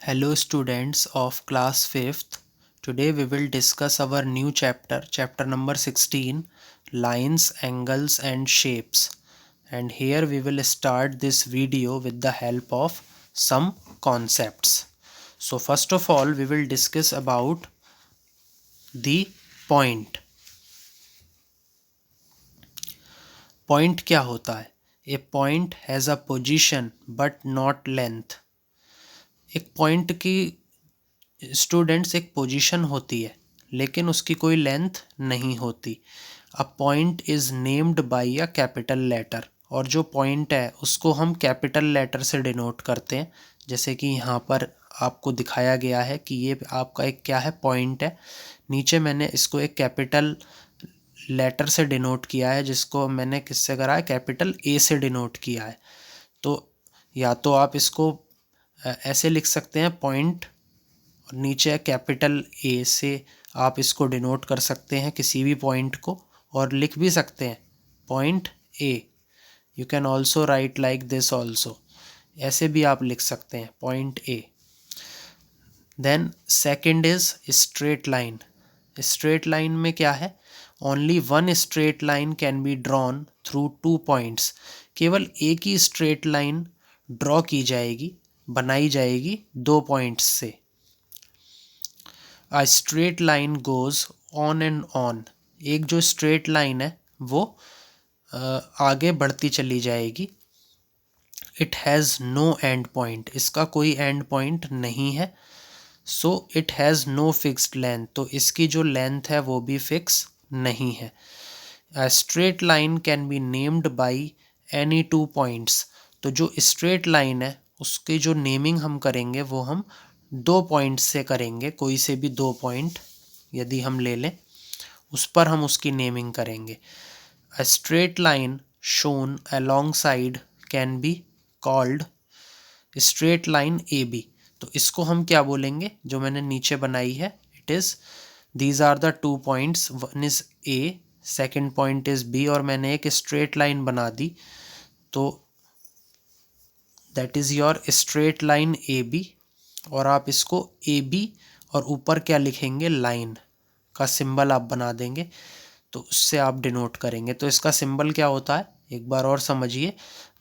Hello students of class 5th. Today we will discuss our new chapter number 16, lines, angles and shapes. And here we will start this video with the help of some concepts. So first of all we will discuss about the point. Point क्या होता है? A point has a position but not length. एक point की students एक position होती है लेकिन उसकी कोई लेंथ नहीं होती. A point is named by a capital letter और जो पॉइंट है उसको हम कैपिटल लेटर से डिनोट करते हैं. जैसे कि यहाँ पर आपको दिखाया गया है कि ये आपका एक क्या है, पॉइंट है. नीचे मैंने इसको एक कैपिटल लेटर से डिनोट किया है जिसको मैंने किससे करा है, कैपिटल ए से डिनोट किया है. तो या तो आप इसको ऐसे लिख सकते हैं पॉइंट और नीचे कैपिटल ए से आप इसको डिनोट कर सकते हैं किसी भी पॉइंट को, और लिख भी सकते हैं point A. You can also write like this also, ऐसे भी आप लिख सकते हैं point A. Then second is straight line. Straight line में क्या है, only one straight line can be drawn through two points. केवल एक ही स्ट्रेट लाइन ड्रॉ की जाएगी, बनाई जाएगी दो पॉइंट्स से. अ straight line goes on and on. एक जो स्ट्रेट लाइन है वो आगे बढ़ती चली जाएगी. It has no end point. इसका कोई एंड पॉइंट नहीं है. So it has no fixed length. तो इसकी जो लेंथ है वो भी फिक्स नहीं है. अ straight line can be named by any two points. तो जो स्ट्रेट लाइन है उसकी जो नेमिंग हम करेंगे वो हम दो पॉइंट से करेंगे. कोई से भी दो पॉइंट यदि हम ले लें उस पर हम उसकी नेमिंग करेंगे. A straight line shown along side can be called straight line A B. तो इसको हम क्या बोलेंगे, जो मैंने नीचे बनाई है, it is these are the two points, one is A, second point is B, और मैंने एक स्ट्रेट लाइन बना दी. तो that is your straight line A B. और आप इसको ए बी और ऊपर क्या लिखेंगे, लाइन का सिंबल आप बना देंगे. तो उससे आप डिनोट करेंगे. तो इसका सिंबल क्या होता है, एक बार और समझिए.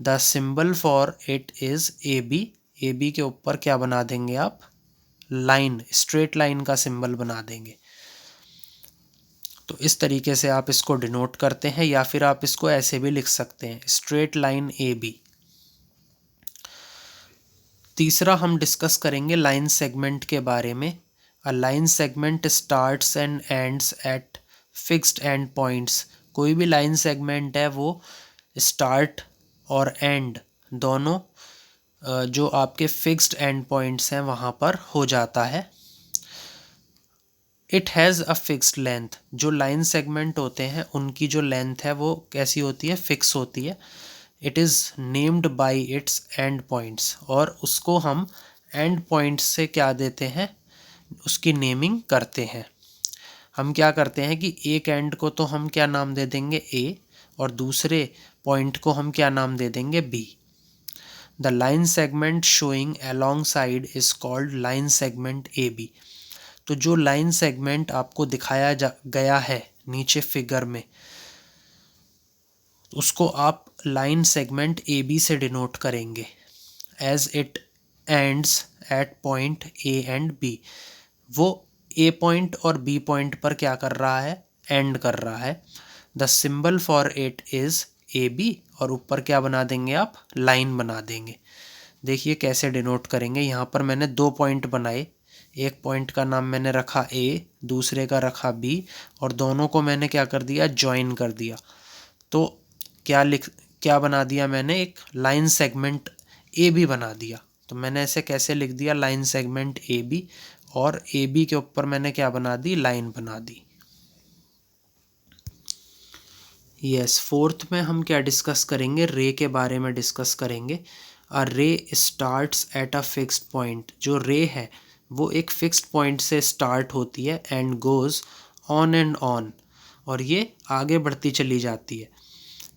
The symbol for it is A B. A B के ऊपर क्या बना देंगे आप, लाइन, स्ट्रेट लाइन का सिंबल बना देंगे. तो इस तरीके से आप इसको डिनोट करते हैं, या फिर आप इसको ऐसे भी लिख सकते हैं, स्ट्रेट लाइन ए बी. तीसरा हम डिस्कस करेंगे लाइन सेगमेंट के बारे में. अ line segment starts and ends at fixed and points. कोई भी लाइन सेगमेंट है वो स्टार्ट और एंड दोनों जो आपके फिक्स्ड एंड पॉइंट्स हैं वहाँ पर हो जाता है. It has a fixed length. जो लाइन सेगमेंट होते हैं उनकी जो लेंथ है वो कैसी होती है, फिक्स होती है. It is named by its end points. और उसको हम एंड पॉइंट्स से क्या देते हैं, उसकी नेमिंग करते हैं. हम क्या करते हैं कि एक एंड को तो हम क्या नाम दे देंगे, ए, और दूसरे पॉइंट को हम क्या नाम दे देंगे, B. The line segment showing along side is called line segment A B. तो जो लाइन सेगमेंट आपको दिखाया गया है नीचे फिगर में, उसको आप लाइन सेगमेंट ए बी से डिनोट करेंगे. As it ends at point A and B. वो ए पॉइंट और बी पॉइंट पर क्या कर रहा है, एंड कर रहा है. The symbol for it is A B, और ऊपर क्या बना देंगे आप, लाइन बना देंगे. देखिए कैसे डिनोट करेंगे. यहाँ पर मैंने दो पॉइंट बनाए. एक पॉइंट का नाम मैंने रखा ए, दूसरे का रखा बी, और दोनों को मैंने क्या कर दिया, ज्वाइन कर दिया. तो क्या बना दिया मैंने, एक लाइन सेगमेंट ए बी बना दिया. तो मैंने ऐसे कैसे लिख दिया, लाइन सेगमेंट ए बी, और ए बी के ऊपर मैंने क्या बना दी, लाइन बना दी. यस, फोर्थ में हम क्या डिस्कस करेंगे, रे के बारे में डिस्कस करेंगे. अ रे starts at a fixed point. जो रे है वो एक फिक्स्ड पॉइंट से स्टार्ट होती है and goes on and on, और ये आगे बढ़ती चली जाती है.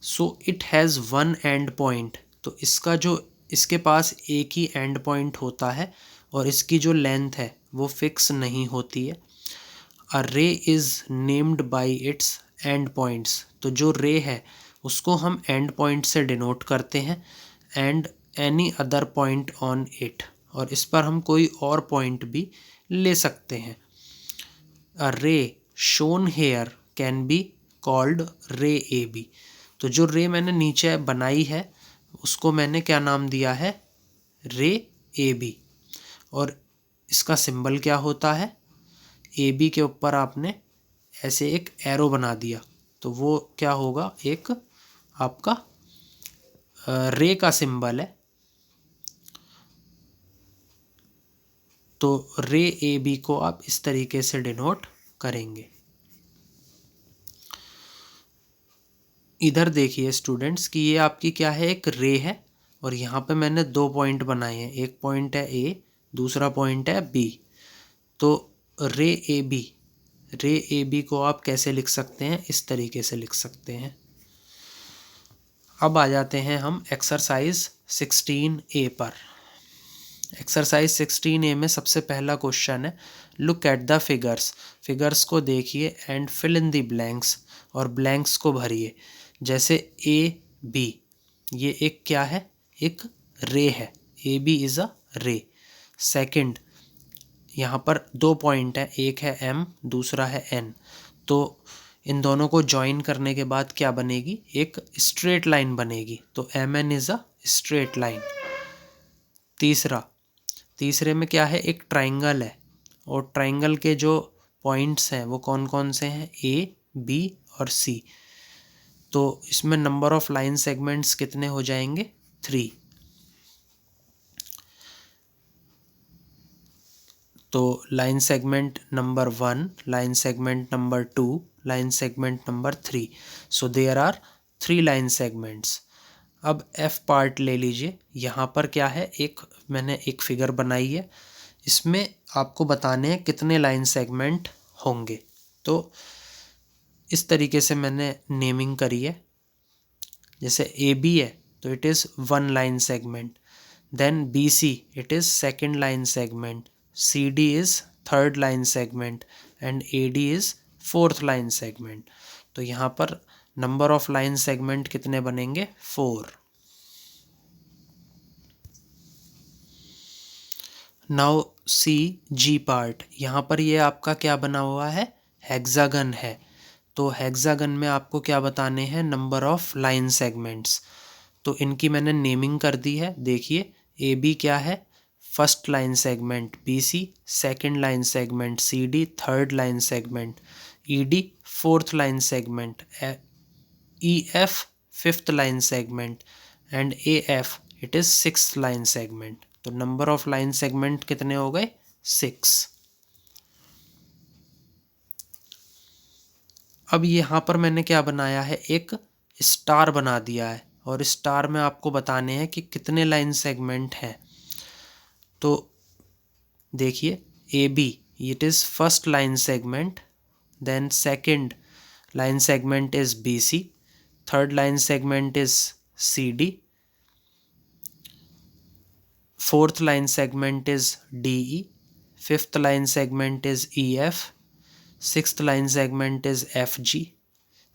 So it has one and point. तो इसका जो इसके पास एक ही एंड पॉइंट होता है और इसकी जो लेंथ है वो फिक्स नहीं होती है। A ray is named by its end points, तो जो रे है उसको हम एंड पॉइंट से डिनोट करते हैं, and any other point on it, और इस पर हम कोई और पॉइंट भी ले सकते हैं। A ray shown here can be called ray A B, तो जो रे मैंने नीचे बनाई है उसको मैंने क्या नाम दिया है, रे ए बी। और इसका सिंबल क्या होता है, ए बी के ऊपर आपने ऐसे एक एरो बना दिया, तो वो क्या होगा, एक आपका रे का सिंबल है। तो रे ए बी को आप इस तरीके से डिनोट करेंगे। इधर देखिए स्टूडेंट्स कि ये आपकी क्या है, एक रे है, और यहाँ पे मैंने दो पॉइंट बनाए हैं, एक पॉइंट है ए, दूसरा पॉइंट है बी। तो रे ए बी को आप कैसे लिख सकते हैं, इस तरीके से लिख सकते हैं। अब आ जाते हैं हम एक्सरसाइज 16A पर। एक्सरसाइज 16A में सबसे पहला क्वेश्चन है, look at the figures, figures को देखिए and fill in the blanks, और ब्लैंक्स को भरिए। जैसे ए बी, ये एक क्या है, एक रे है, ए बी इज़ अ रे। सेकंड, यहाँ पर दो पॉइंट है, एक है एम, दूसरा है एन, तो इन दोनों को ज्वाइन करने के बाद क्या बनेगी, एक स्ट्रेट लाइन बनेगी, तो M N is a straight line. तीसरे में क्या है, एक ट्राइंगल है, और ट्राइंगल के जो पॉइंट्स हैं वो कौन कौन से हैं, ए बी और सी। तो इसमें नंबर ऑफ लाइन सेगमेंट्स कितने हो जाएंगे, 3। तो line segment number 1, line segment number 2, line segment number 3, so there are 3 line segments. अब एफ पार्ट ले लीजिए, यहाँ पर क्या है, एक मैंने एक फिगर बनाई है, इसमें आपको बताने हैं कितने लाइन सेगमेंट होंगे। तो इस तरीके से मैंने नेमिंग करी है। जैसे ए बी है तो it is 1 line segment, then B C it is second line segment, C D is third line segment, and A D is fourth line segment. तो यहाँ पर नंबर ऑफ लाइन सेगमेंट कितने बनेंगे, 4। नाउ सी जी part, यहाँ पर ये आपका क्या बना हुआ है, हेक्सागन है। तो हेक्सागन में आपको क्या बताने हैं, नंबर ऑफ लाइन सेगमेंट्स। तो इनकी मैंने नेमिंग कर दी है। देखिए ए बी क्या है, first line segment, B C second line segment, C D third line segment, E D fourth line segment, E F fifth line segment, and A F it is sixth line segment. तो number of line segment कितने हो गए, 6। अब यहाँ पर मैंने क्या बनाया है, एक स्टार बना दिया है, और स्टार में आपको बताने हैं कि कितने लाइन सेगमेंट हैं। तो देखिए A B it is first line segment, then second line segment is B C, third line segment is C D, fourth line segment is DE, fifth line segment is EF, sixth line segment is FG,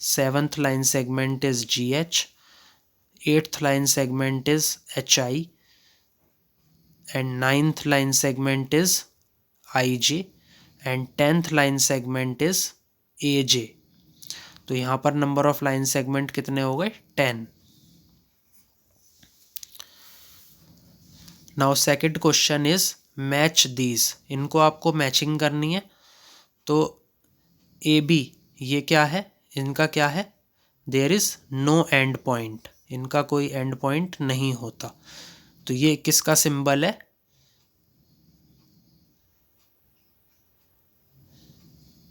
seventh line segment is GH, eighth line segment is HI, and ninth line segment is IJ, and 10th line segment is AJ। तो यहाँ पर number of line segment कितने हो गए, 10। Now second question is match these, इनको आपको matching करनी है। तो ए बी ये क्या है, इनका क्या है, there is no end point, इनका कोई एंड पॉइंट नहीं होता। तो ये किसका सिंबल है,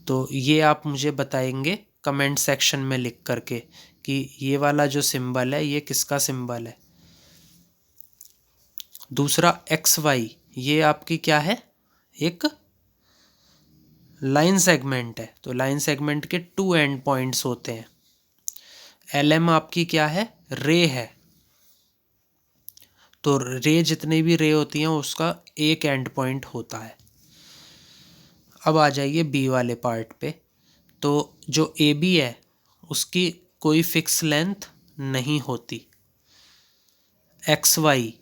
तो ये आप मुझे बताएंगे कमेंट सेक्शन में लिख करके कि ये वाला जो सिंबल है ये किसका सिंबल है। दूसरा एक्स वाई, ये आपकी क्या है, एक लाइन सेगमेंट है। तो लाइन सेगमेंट के 2 एंड पॉइंट्स होते हैं। एल एम आपकी क्या है, रे है। तो रे जितने भी रे होती हैं उसका एक एंड पॉइंट होता है। अब आ जाइए बी वाले पार्ट पे। तो जो ए बी है उसकी कोई फिक्स लेंथ नहीं होती। एक्स वाई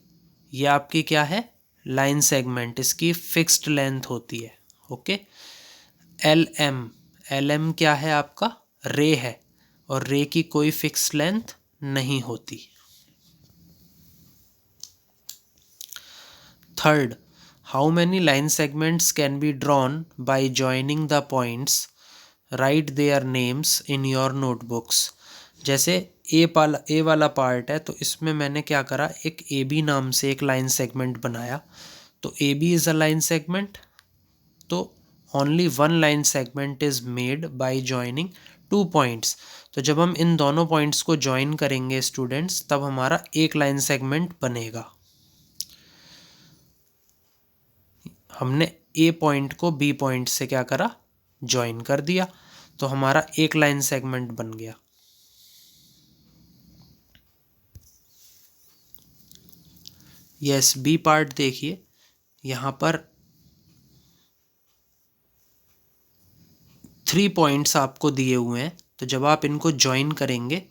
ये आपकी क्या है, लाइन सेगमेंट, इसकी फिक्स्ड लेंथ होती है। ओके। एल एम क्या है आपका, रे है, और रे की कोई फिक्स लेंथ नहीं होती। Third, how many line segments can be drawn by joining the points, right their names in your notebooks. जैसे ए वाला पार्ट है तो इसमें मैंने क्या करा, एक ए बी नाम से एक लाइन सेगमेंट बनाया। तो A B is a line segment, तो only one line segment is made by joining two points. तो जब हम इन दोनों पॉइंट्स को ज्वाइन करेंगे स्टूडेंट्स, तब हमारा एक लाइन सेगमेंट बनेगा। हमने ए पॉइंट को बी पॉइंट से क्या करा, ज्वाइन कर दिया, तो हमारा एक लाइन सेगमेंट बन गया। यस, बी पार्ट देखिए, यहाँ पर 3 पॉइंट्स आपको दिए हुए हैं। तो जब आप इनको ज्वाइन करेंगे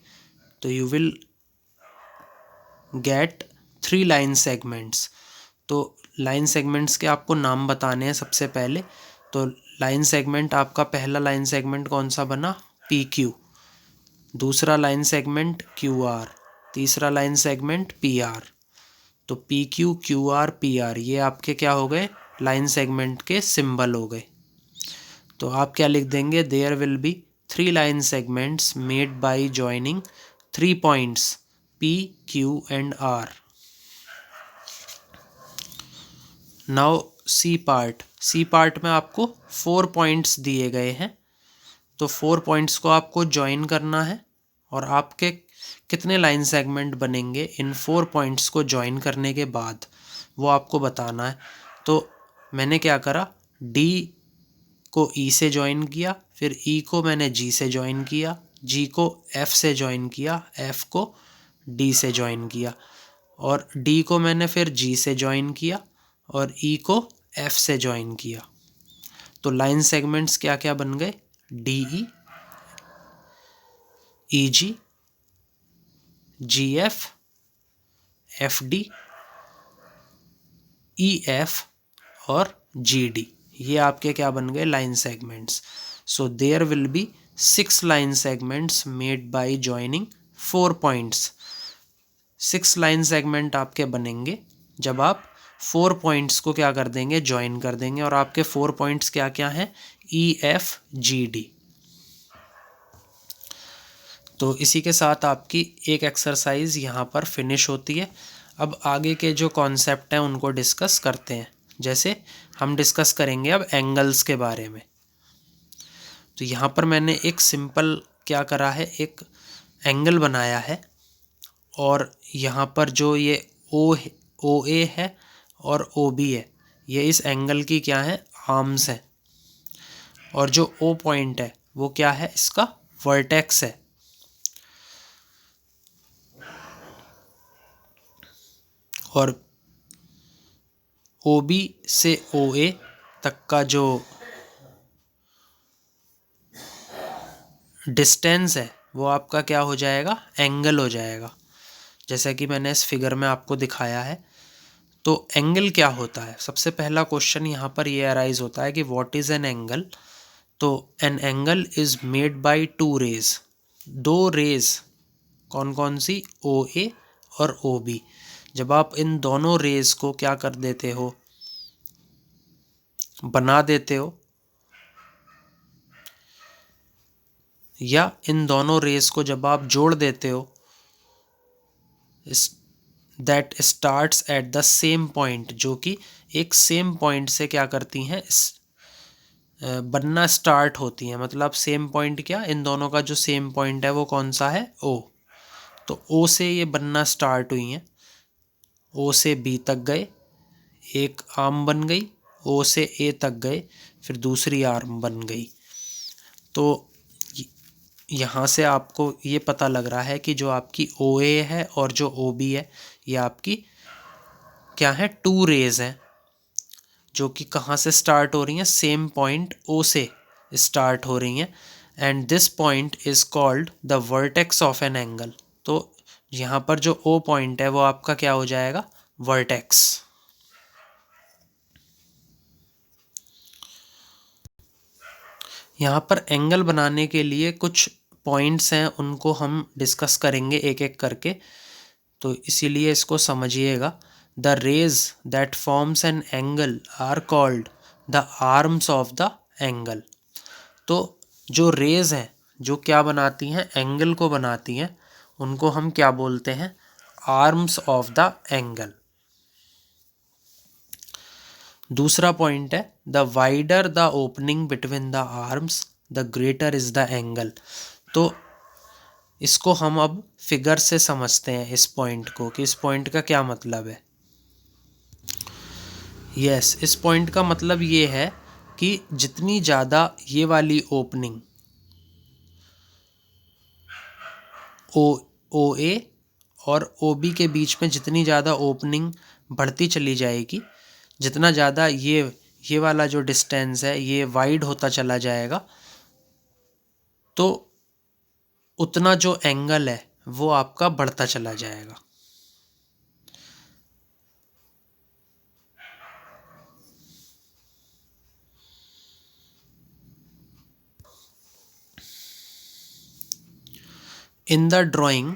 तो you will get 3 line segments. तो लाइन सेगमेंट्स के आपको नाम बताने हैं सबसे पहले। तो लाइन सेगमेंट आपका पहला लाइन सेगमेंट कौन सा बना, पी क्यू। दूसरा लाइन सेगमेंट क्यू आर। तीसरा लाइन सेगमेंट पी आर। तो P Q, Q R, P R ये आपके क्या हो गए, लाइन सेगमेंट के सिंबल हो गए। तो आप क्या लिख देंगे, there will be 3 line segments made by joining 3 points P Q and R. Now C part में आपको 4 पॉइंट्स दिए गए हैं। तो 4 पॉइंट्स को आपको ज्वाइन करना है, और आपके कितने लाइन सेगमेंट बनेंगे इन 4 पॉइंट्स को ज्वाइन करने के बाद, वो आपको बताना है। तो मैंने क्या करा, डी को ई से ज्वाइन किया, फिर ई को मैंने जी से ज्वाइन किया, जी को एफ से ज्वाइन किया, एफ को डी से ज्वाइन किया, और डी को मैंने फिर जी से ज्वाइन किया, और ई को एफ से ज्वाइन किया। तो लाइन सेगमेंट्स क्या क्या बन गए, D E G, G F, F D, E F और जी डी। ये आपके क्या बन गए, line segments. So there will be 6 line segments made by joining 4 points. 6 line segment आपके बनेंगे जब आप 4 पॉइंट्स को क्या कर देंगे, ज्वाइन कर देंगे। और आपके 4 पॉइंट्स क्या क्या हैं, ई एफ जी डी। तो इसी के साथ आपकी एक एक्सरसाइज यहाँ पर फिनिश होती है। अब आगे के जो कॉन्सेप्ट हैं उनको डिस्कस करते हैं। जैसे हम डिस्कस करेंगे अब एंगल्स के बारे में। तो यहाँ पर मैंने एक सिंपल क्या करा है, एक एंगल बनाया है, और यहाँ पर जो ये ओ ए है और ओ बी है, ये इस एंगल की क्या है, आर्म्स है। और जो ओ पॉइंट है वो क्या है, इसका वर्टेक्स है। और ओ बी से ओ ए तक का जो डिस्टेंस है वो आपका क्या हो जाएगा, एंगल हो जाएगा, जैसा कि मैंने इस फिगर में आपको दिखाया है। तो एंगल क्या होता है, सबसे पहला क्वेश्चन यहाँ पर ये अराइज होता है कि व्हाट इज़ एन एंगल। तो an angle is made by 2 rays, 2 rays, कौन कौन सी, ओ ए और ओ बी। जब आप इन दोनों रेज को क्या कर देते हो, बना देते हो, या इन दोनों रेज को जब आप जोड़ देते हो, that starts at the same point, जो कि एक सेम पॉइंट से क्या करती हैं, बनना स्टार्ट होती हैं। मतलब सेम पॉइंट क्या, इन दोनों का जो सेम पॉइंट है वो कौन सा है, ओ। तो ओ से ये बनना स्टार्ट हुई हैं, ओ से बी तक गए, एक आर्म बन गई, ओ से ए तक गए, फिर दूसरी आर्म बन गई। तो यहाँ से आपको ये पता लग रहा है कि जो आपकी ओ ए है और जो ओ बी है, ये आपकी क्या है, टू रेज हैं जो कि कहाँ से स्टार्ट हो रही हैं, सेम पॉइंट ओ से स्टार्ट हो रही हैं, and this point is called the vertex of an angle. तो यहाँ पर जो ओ पॉइंट है वो आपका क्या हो जाएगा, वर्टेक्स। यहाँ पर एंगल बनाने के लिए कुछ पॉइंट्स हैं, उनको हम डिस्कस करेंगे एक एक करके, तो इसीलिए इसको समझिएगा। The rays that forms an angle are called the arms of the angle. तो जो रेज हैं जो क्या बनाती हैं, एंगल को बनाती हैं, उनको हम क्या बोलते हैं, आर्म्स ऑफ द एंगल। दूसरा पॉइंट है, the wider the opening between the arms the greater is the angle. तो इसको हम अब फिगर से समझते हैं इस पॉइंट को, कि इस पॉइंट का क्या मतलब है। यस, इस पॉइंट का मतलब ये है कि जितनी ज़्यादा ये वाली ओपनिंग ओ ए और ओ बी के बीच में जितनी ज़्यादा ओपनिंग बढ़ती चली जाएगी, जितना ज़्यादा ये वाला जो डिस्टेंस है ये वाइड होता चला जाएगा, तो उतना जो एंगल है वो आपका बढ़ता चला जाएगा। In the drawing,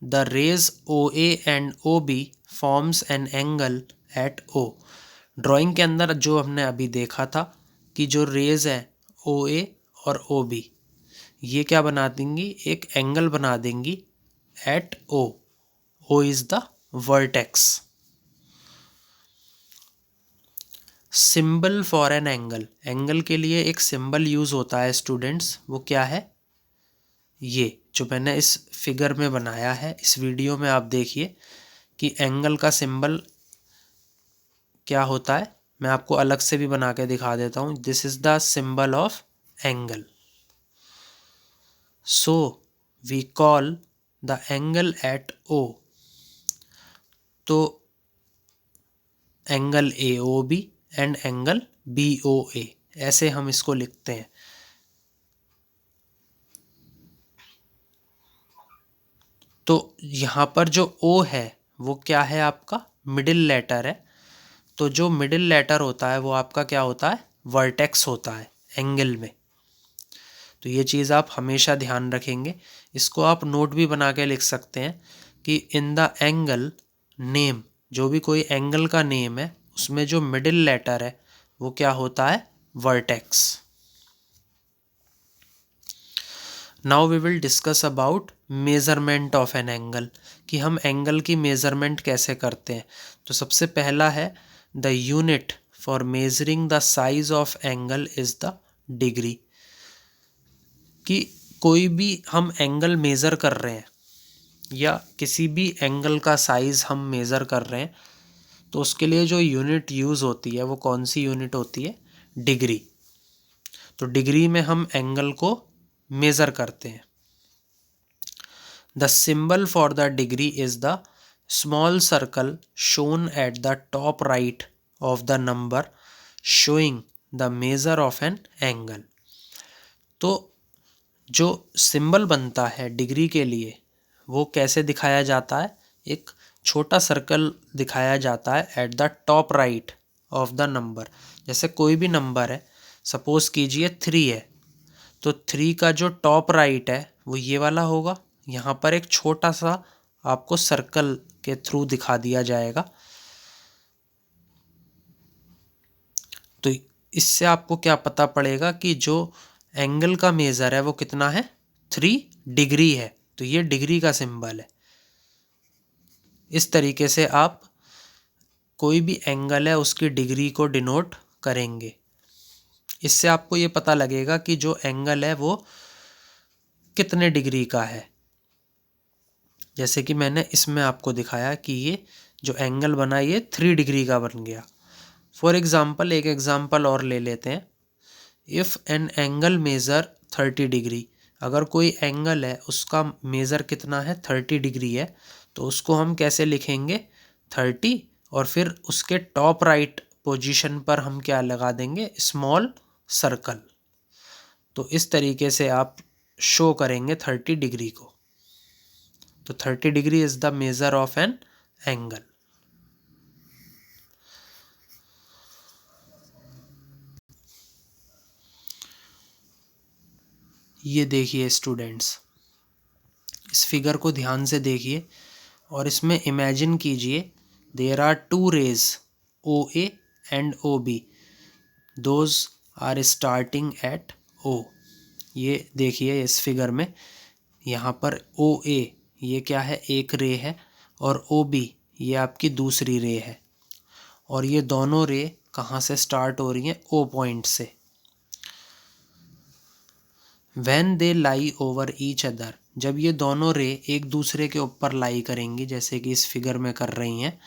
the rays OA and OB forms an angle at O। Drawing के अंदर जो हमने अभी देखा था कि जो रेज है OA और OB, ये क्या बना देंगी, एक एंगल बना देंगी at O। O is the vertex. Symbol for an angle, angle के लिए एक सिंबल यूज होता है स्टूडेंट्स, वो क्या है, ये जो मैंने इस फिगर में बनाया है, इस वीडियो में आप देखिए कि एंगल का सिंबल क्या होता है। मैं आपको अलग से भी बना के दिखा देता हूँ। This is the symbol of angle. So we call the angle at O, तो angle A O B and angle B O A, ऐसे हम इसको लिखते हैं। तो यहाँ पर जो ओ है वो क्या है, आपका मिडिल लेटर है। तो जो मिडिल लेटर होता है वो आपका क्या होता है, वर्टेक्स होता है एंगल में। तो ये चीज़ आप हमेशा ध्यान रखेंगे। इसको आप नोट भी बना के लिख सकते हैं कि इन द एंगल नेम, जो भी कोई एंगल का नेम है उसमें जो मिडिल लेटर है वो क्या होता है, vertex. Now we will discuss about measurement of an angle, कि हम एंगल की मेज़रमेंट कैसे करते हैं। तो सबसे पहला है, the unit for measuring the size of angle is the degree. कि कोई भी हम एंगल मेज़र कर रहे हैं या किसी भी एंगल का साइज़ हम मेज़र कर रहे हैं, तो उसके लिए जो यूनिट यूज़ होती है वो कौन सी यूनिट होती है, डिग्री। तो डिग्री में हम एंगल को मेज़र करते हैं। The symbol for the degree is the small circle shown at the top right of the number showing the measure of an angle. तो जो सिंबल बनता है डिग्री के लिए वो कैसे दिखाया जाता है, एक छोटा सर्कल दिखाया जाता है at the top right of the number. जैसे कोई भी नंबर है, सपोज कीजिए 3 है, तो 3 का जो टॉप राइट है वो ये वाला होगा। यहाँ पर एक छोटा सा आपको सर्कल के थ्रू दिखा दिया जाएगा। तो इससे आपको क्या पता पड़ेगा कि जो एंगल का मेज़र है वो कितना है, 3 डिग्री है। तो ये डिग्री का सिंबल है। इस तरीके से आप कोई भी एंगल है उसकी डिग्री को डिनोट करेंगे। इससे आपको ये पता लगेगा कि जो एंगल है वो कितने डिग्री का है। जैसे कि मैंने इसमें आपको दिखाया कि ये जो एंगल बना ये 3 डिग्री का बन गया। फॉर एग्ज़ाम्पल एक एग्ज़ाम्पल और ले लेते हैं। If an angle measure 30 degree, अगर कोई एंगल है उसका मेज़र कितना है, 30 डिग्री है, तो उसको हम कैसे लिखेंगे, 30 और फिर उसके टॉप राइट पोजीशन पर हम क्या लगा देंगे, स्मॉल सर्कल। तो इस तरीके से आप शो करेंगे 30 डिग्री को। तो 30 degree is the measure of an angle. ये देखिए स्टूडेंट्स, इस फिगर को ध्यान से देखिए और इसमें इमेजिन कीजिए there are two rays O A and O B, those are starting at O. ये देखिए इस फिगर में, यहाँ पर ओ ए ये क्या है, एक रे है, और ओ बी ये आपकी दूसरी रे है, और ये दोनों रे कहाँ से स्टार्ट हो रही हैं, ओ पॉइंट से। When they lie over each other, जब ये दोनों रे एक दूसरे के ऊपर लाई करेंगी जैसे कि इस फिगर में कर रही हैं,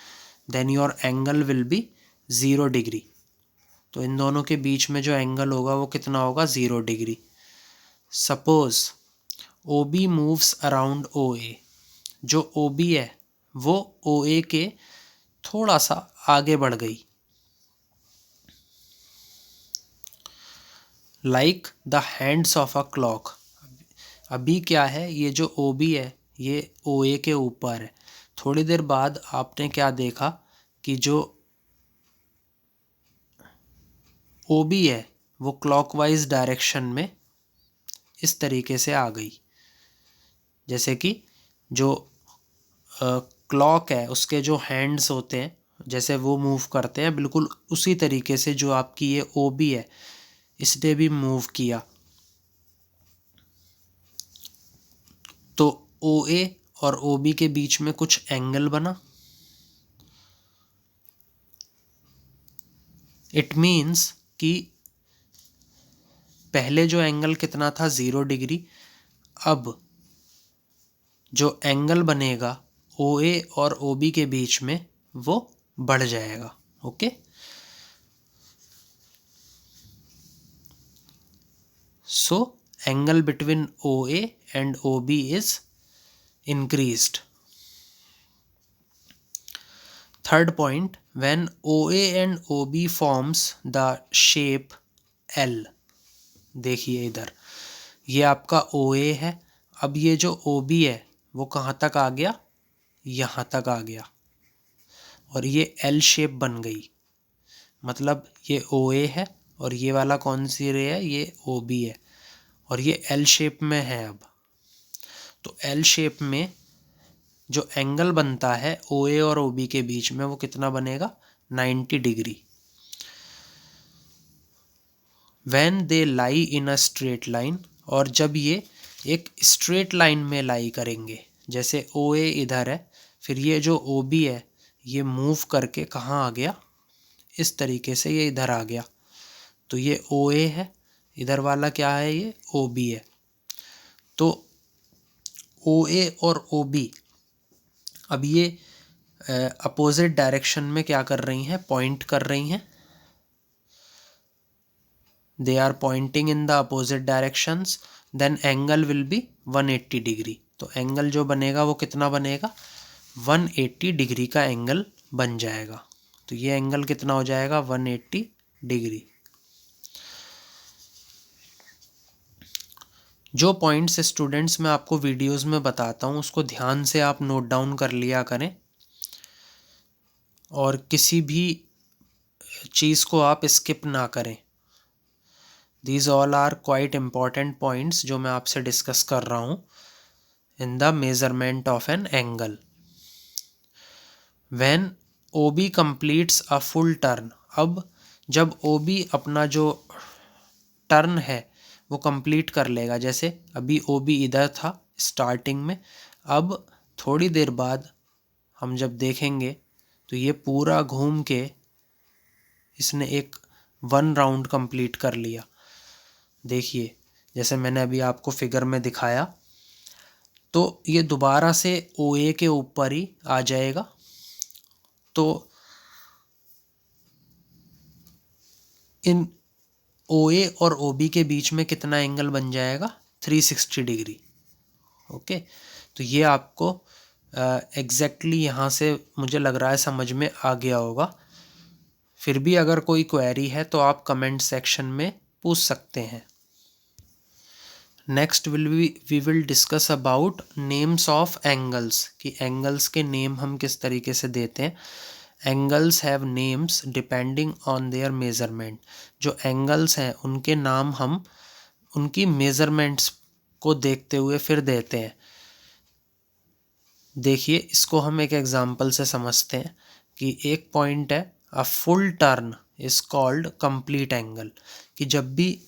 then your angle will be 0 degree. तो इन दोनों के बीच में जो एंगल होगा वो कितना होगा, 0 degree. Suppose O B moves around O A, जो ओ बी है वो ओ ए के थोड़ा सा आगे बढ़ गई, like the hands of a clock. अभी क्या है, ये जो ओ बी है ये ओ ए के ऊपर है। थोड़ी देर बाद आपने क्या देखा कि जो ओ बी है वो क्लॉकवाइज डायरेक्शन में इस तरीके से आ गई, जैसे कि जो क्लॉक है उसके जो हैंड्स होते हैं जैसे वो मूव करते हैं, बिल्कुल उसी तरीके से जो आपकी ये ओ बी है इसने भी मूव किया। तो ओ ए और ओ बी के बीच में कुछ एंगल बना। इट मीन्स कि पहले जो एंगल कितना था, 0 डिग्री, अब जो एंगल बनेगा ओ ए और ओ बी के बीच में वो बढ़ जाएगा। Okay, so angle between O A and O B is increased. Third point, when OA and OB forms the shape L, देखिए इधर ये आपका OA है, अब ये जो OB है वो कहाँ तक आ गया, यहाँ तक आ गया, और ये L शेप बन गई। मतलब ये OA है और ये वाला कौन सी रे है, ये OB है, और ये L शेप में है। अब तो L शेप में जो एंगल बनता है ओ ए और ओ बी के बीच में वो कितना बनेगा, 90 degree. When they lie in a straight line, और जब ये एक स्ट्रेट लाइन में लाई करेंगे, जैसे ओ ए इधर है, फिर ये जो ओ बी है ये मूव करके कहाँ आ गया, इस तरीके से ये इधर आ गया। तो ये ओ ए है, इधर वाला क्या है, ये ओ बी है। तो ओ ए और ओ बी अब ये अपोजिट डायरेक्शन में क्या कर रही हैं, पॉइंट कर रही हैं। They are pointing in the opposite directions, then angle will be 180 degree. तो एंगल जो बनेगा वो कितना बनेगा, 180 डिग्री का एंगल बन जाएगा। तो ये एंगल कितना हो जाएगा, 180 डिग्री। जो पॉइंट्स स्टूडेंट्स मैं आपको वीडियोस में बताता हूँ उसको ध्यान से आप नोट डाउन कर लिया करें, और किसी भी चीज़ को आप स्किप ना करें। These all are quite important points जो मैं आपसे डिस्कस कर रहा हूँ in the measurement of an angle. When O B completes a full turn, अब जब ओ बी अपना जो टर्न है वो कंप्लीट कर लेगा, जैसे अभी ओ बी इधर था स्टार्टिंग में, अब थोड़ी देर बाद हम जब देखेंगे तो ये पूरा घूम के इसने एक 1 राउंड कंप्लीट कर लिया। देखिए जैसे मैंने अभी आपको फिगर में दिखाया, तो ये दोबारा से ओ ए के ऊपर ही आ जाएगा। तो इन ओ ए और ओ बी के बीच में कितना एंगल बन जाएगा, 360 डिग्री। ओके, तो ये आपको एग्जैक्टली यहाँ से मुझे लग रहा है समझ में आ गया होगा। फिर भी अगर कोई क्वेरी है तो आप कमेंट सेक्शन में पूछ सकते हैं। Next we will discuss about names of angles, कि एंगल्स के नेम हम किस तरीके से देते हैं। Angles have names depending on their measurement. जो एंगल्स हैं उनके नाम हम उनकी मेजरमेंट्स को देखते हुए फिर देते हैं। देखिए, इसको हम एक एग्जांपल से समझते हैं कि एक पॉइंट है, अ full turn is called complete angle, कि जब भी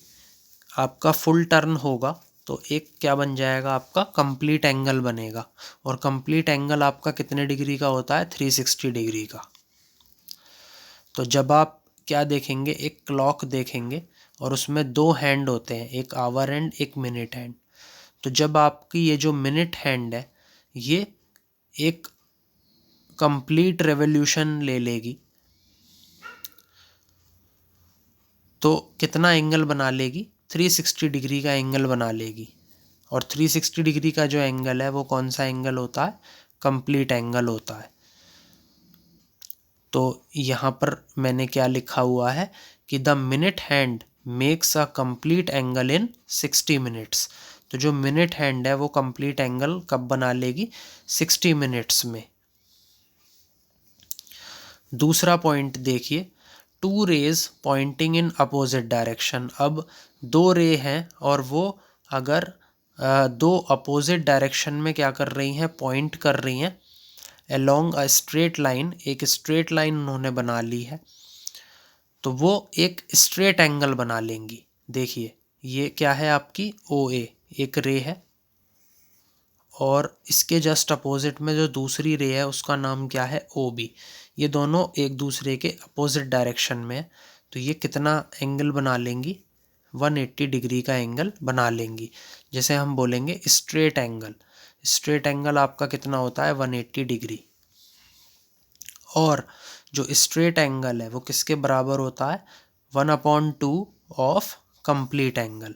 आपका फुल टर्न होगा तो एक क्या बन जाएगा, आपका कंप्लीट एंगल बनेगा। और कंप्लीट एंगल आपका कितने डिग्री का होता है, 360 डिग्री का। तो जब आप क्या देखेंगे, एक क्लॉक देखेंगे और उसमें दो हैंड होते हैं, एक आवर हैंड एक मिनट हैंड। तो जब आपकी ये जो मिनट हैंड है ये एक कंप्लीट रेवोल्यूशन ले लेगी तो कितना एंगल बना लेगी, 360 डिग्री का एंगल बना लेगी। और 360 डिग्री का जो एंगल है वो कौन सा एंगल होता है, कंप्लीट एंगल होता है। तो यहाँ पर मैंने क्या लिखा हुआ है कि the minute hand makes a complete angle in 60 minutes. तो जो मिनट हैंड है वो कंप्लीट एंगल कब बना लेगी, 60 मिनट्स में। दूसरा पॉइंट देखिए, two rays pointing in opposite direction. अब दो रे हैं और वो अगर दो अपोजिट डायरेक्शन में क्या कर रही हैं, पॉइंट कर रही हैं अलोंग अ स्ट्रेट लाइन। एक स्ट्रेट लाइन उन्होंने बना ली है तो वो एक स्ट्रेट एंगल बना लेंगी। देखिए, ये क्या है, आपकी ओ ए एक रे है और इसके जस्ट अपोजिट में जो दूसरी रे है उसका नाम क्या है, ओ बी। ये दोनों एक दूसरे के अपोजिट डायरेक्शन में है। तो ये कितना एंगल बना लेंगी, 180 डिग्री का एंगल बना लेंगी। जैसे हम बोलेंगे स्ट्रेट एंगल, स्ट्रेट एंगल आपका कितना होता है, 180 डिग्री। और जो स्ट्रेट एंगल है वो किसके बराबर होता है, 1/2 of complete angle.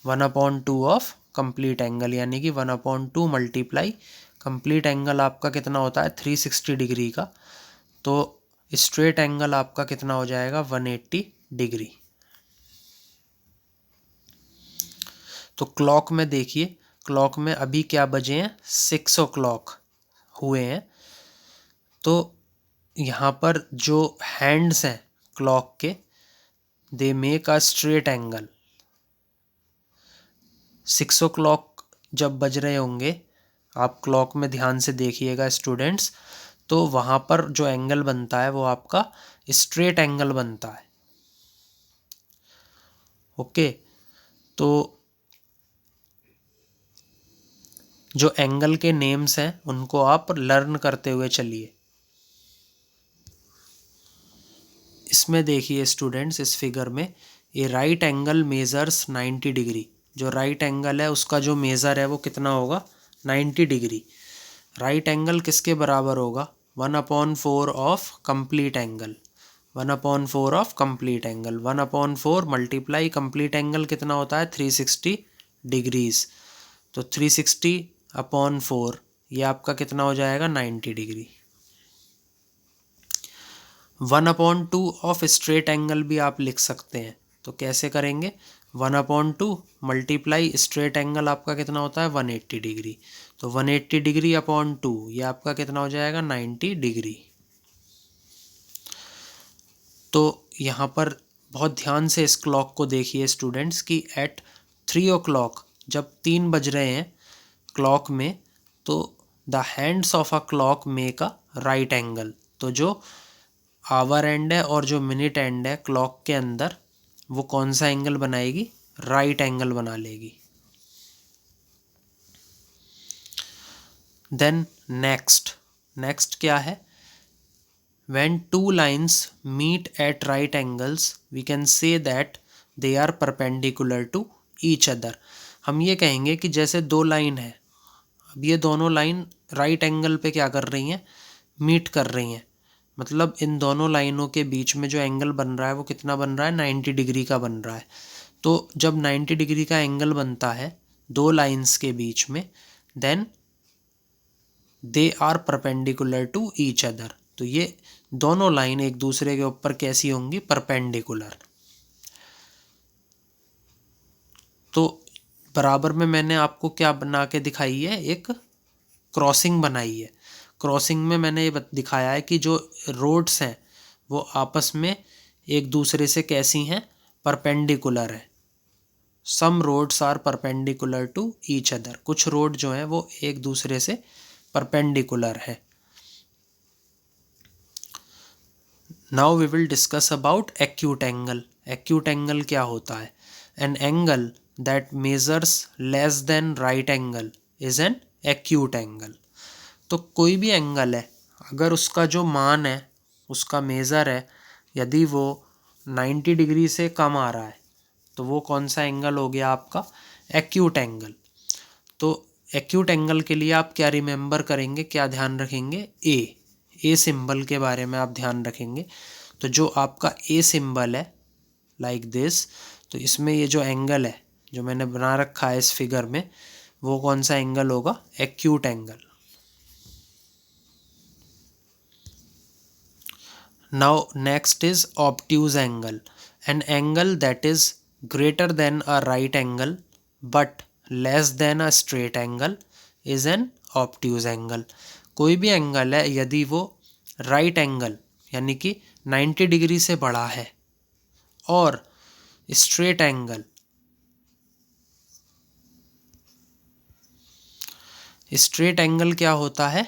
1/2 of complete angle यानी कि 1/2 मल्टीप्लाई कंप्लीट एंगल आपका कितना होता है, 360 डिग्री का। तो स्ट्रेट एंगल आपका कितना हो जाएगा, 180 डिग्री। तो क्लॉक में देखिए, क्लॉक में अभी क्या बजे हैं, 6 o'clock हुए हैं। तो यहाँ पर जो हैंड्स हैं क्लॉक के, they make a straight angle. 6 o'clock जब बज रहे होंगे, आप क्लॉक में ध्यान से देखिएगा स्टूडेंट्स, तो वहाँ पर जो एंगल बनता है वो आपका स्ट्रेट एंगल बनता है। ओके, तो जो एंगल के नेम्स हैं उनको आप लर्न करते हुए चलिए। इसमें देखिए स्टूडेंट्स, इस फिगर में ये राइट एंगल मेजर्स 90 डिग्री। जो राइट एंगल है उसका जो मेज़र है वो कितना होगा, 90 डिग्री। राइट एंगल किसके बराबर होगा, 1/4 of complete angle. 1/4 of complete angle, 1/4 multiply complete angle कितना होता है, 360 डिग्रीज। तो 360/4 ये आपका कितना हो जाएगा, 90 डिग्री। 1/2 ऑफ स्ट्रेट एंगल भी आप लिख सकते हैं। तो कैसे करेंगे, 1/2 मल्टीप्लाई स्ट्रेट एंगल आपका कितना होता है, 180 डिग्री। तो 180 डिग्री अपॉन 2 ये आपका कितना हो जाएगा, 90 डिग्री। तो यहाँ पर बहुत ध्यान से इस क्लॉक को देखिए स्टूडेंट्स कि एट 3 o'clock जब 3 बज रहे हैं क्लॉक में, तो the hands of a clock make a right angle. तो जो आवर एंड है और जो मिनट एंड है क्लॉक के अंदर, वो कौन सा एंगल बनाएगी, राइट एंगल बना लेगी। देन नेक्स्ट क्या है, when two lines meet at right angles we can say that they are perpendicular to each other। हम ये कहेंगे कि जैसे दो लाइन है, अब ये दोनों लाइन राइट एंगल पे क्या कर रही हैं, मीट कर रही हैं। मतलब इन दोनों लाइनों के बीच में जो एंगल बन रहा है वो कितना बन रहा है, 90 डिग्री का बन रहा है। तो जब 90 डिग्री का एंगल बनता है दो लाइंस के बीच में, then they are perpendicular to each other. तो ये दोनों लाइन एक दूसरे के ऊपर कैसी होंगी, परपेंडिकुलर। तो बराबर में मैंने आपको क्या बना के दिखाई है, एक क्रॉसिंग बनाई है। क्रॉसिंग में मैंने ये दिखाया है कि जो रोड्स हैं वो आपस में एक दूसरे से कैसी हैं, परपेंडिकुलर है। Some roads are perpendicular to each other, कुछ रोड जो हैं वो एक दूसरे से परपेंडिकुलर है। Now we will discuss about acute angle. Acute angle क्या होता है? An angle that measures less than right angle is an acute angle. तो कोई भी एंगल है, अगर उसका जो मान है, उसका मेज़र है, यदि वो 90 डिग्री से कम आ रहा है तो वो कौन सा एंगल हो गया आपका, एक्यूट एंगल। तो एक्यूट एंगल के लिए आप क्या रिमेंबर करेंगे, क्या ध्यान रखेंगे, ए सिंबल के बारे में आप ध्यान रखेंगे। तो जो आपका ए सिंबल है लाइक दिस, तो इसमें ये जो एंगल है जो मैंने बना रखा है इस फिगर में, वो कौन सा एंगल होगा, acute angle. Now next is obtuse angle. An angle that is greater than a right angle but less than a straight angle is an obtuse angle. कोई भी एंगल है यदि वो राइट एंगल यानी कि 90 डिग्री से बड़ा है और स्ट्रेट एंगल, स्ट्रेट एंगल क्या होता है,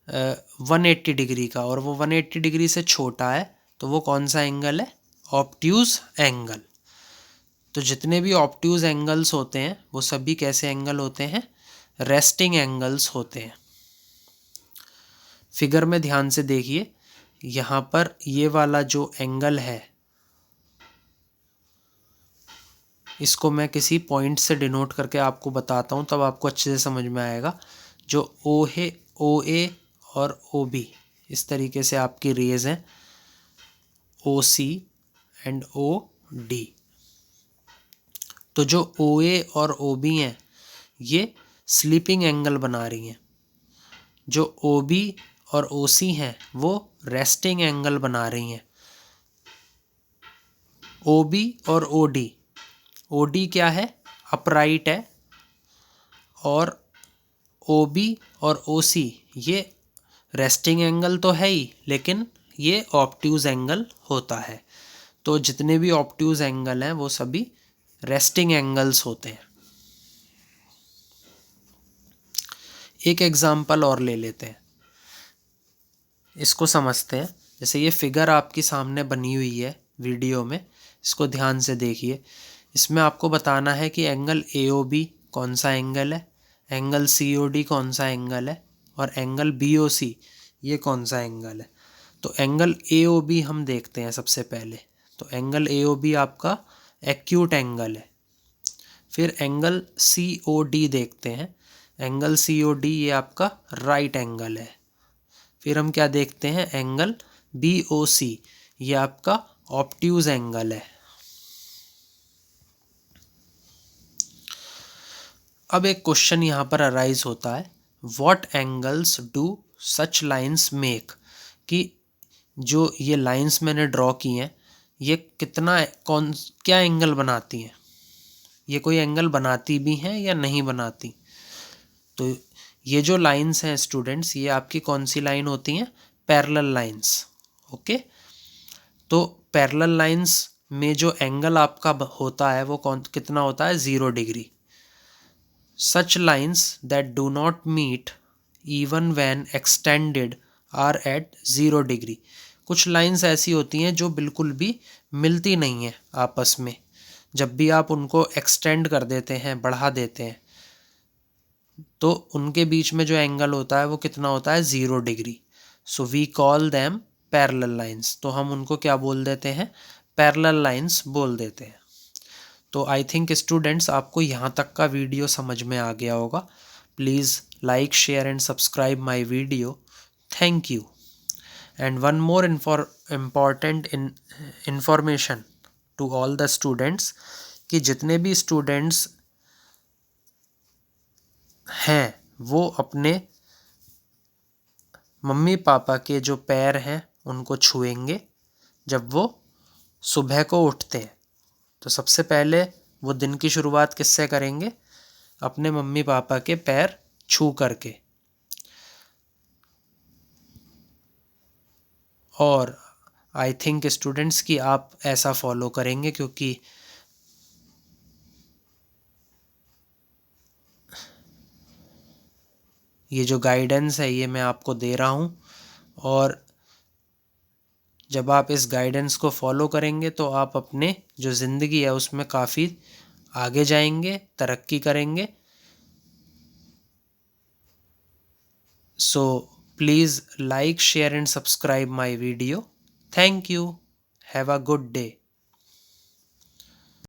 180 डिग्री का, और वो 180 डिग्री से छोटा है, तो वो कौन सा एंगल है, ऑब्ट्यूज एंगल। तो जितने भी ऑब्ट्यूज एंगल्स होते हैं वो सभी कैसे एंगल होते हैं, रेस्टिंग एंगल्स होते हैं। फिगर में ध्यान से देखिए, यहाँ पर ये वाला जो एंगल है इसको मैं किसी पॉइंट से डिनोट करके आपको बताता हूँ, तब आपको अच्छे से समझ में आएगा। जो ओ है, ओ ए और ओ बी, इस तरीके से आपकी रेज हैं, ओ सी एंड ओ डी। तो जो ओ ए और ओ बी हैं ये स्लीपिंग एंगल बना रही हैं, जो ओ बी और ओ सी हैं वो रेस्टिंग एंगल बना रही हैं। ओ बी और ओ डी क्या है, अपराइट है, और ओ बी और ओ सी ये रेस्टिंग एंगल तो है ही, लेकिन ये ऑब्ट्यूज एंगल होता है। तो जितने भी ऑब्ट्यूज एंगल हैं वो सभी रेस्टिंग एंगल्स होते हैं। एक एग्जांपल और ले लेते हैं, इसको समझते हैं। जैसे ये फिगर आपकी सामने बनी हुई है वीडियो में, इसको ध्यान से देखिए। इसमें आपको बताना है कि एंगल ए ओ बी कौन सा एंगल है, एंगल सी ओ डी कौन सा एंगल है, और एंगल बी ओ सी ये कौन सा एंगल है। तो एंगल ए ओ बी हम देखते हैं सबसे पहले। तो एंगल ए ओ बी आपका एक्यूट एंगल है। फिर एंगल सी ओ डी देखते हैं, एंगल सी ओ डी ये आपका राइट एंगल है। फिर हम क्या देखते हैं, एंगल बी ओ सी ये आपका ऑब्ट्यूज एंगल है। अब एक क्वेश्चन यहाँ पर अराइज होता है, what angles do such lines make, कि जो ये लाइंस मैंने ड्रॉ की हैं ये क्या एंगल बनाती हैं, ये कोई एंगल बनाती भी हैं या नहीं बनाती। तो ये जो लाइंस हैं स्टूडेंट्स, ये आपकी कौन सी लाइन होती हैं, पैरेलल लाइंस। ओके, तो पैरेलल लाइंस में जो एंगल आपका होता है वो कितना होता है, 0 degree. Such lines that do not meet even when extended are at 0 degree. कुछ लाइंस ऐसी होती हैं जो बिल्कुल भी मिलती नहीं हैं आपस में, जब भी आप उनको एक्सटेंड कर देते हैं, बढ़ा देते हैं, तो उनके बीच में जो एंगल होता है वो कितना होता है, 0 degree. So we call them parallel lines. तो हम उनको क्या बोल देते हैं, पैरेलल लाइंस बोल देते हैं। तो आई थिंक स्टूडेंट्स आपको यहाँ तक का वीडियो समझ में आ गया होगा। Please like, share and subscribe my video. Thank you. And one more important information to all the students, कि जितने भी स्टूडेंट्स हैं वो अपने मम्मी पापा के जो पैर हैं उनको छुएंगे जब वो सुबह को उठते हैं। तो सबसे पहले वो दिन की शुरुआत किससे करेंगे? अपने मम्मी पापा के पैर छू करके। और आई थिंक स्टूडेंट्स कि आप ऐसा फॉलो करेंगे, क्योंकि ये जो गाइडेंस है ये मैं आपको दे रहा हूँ, और जब आप इस गाइडेंस को फॉलो करेंगे तो आप अपने जो ज़िंदगी है उसमें काफ़ी आगे जाएंगे, तरक्की करेंगे। So please like, share and subscribe my video. Thank you. Have a good day.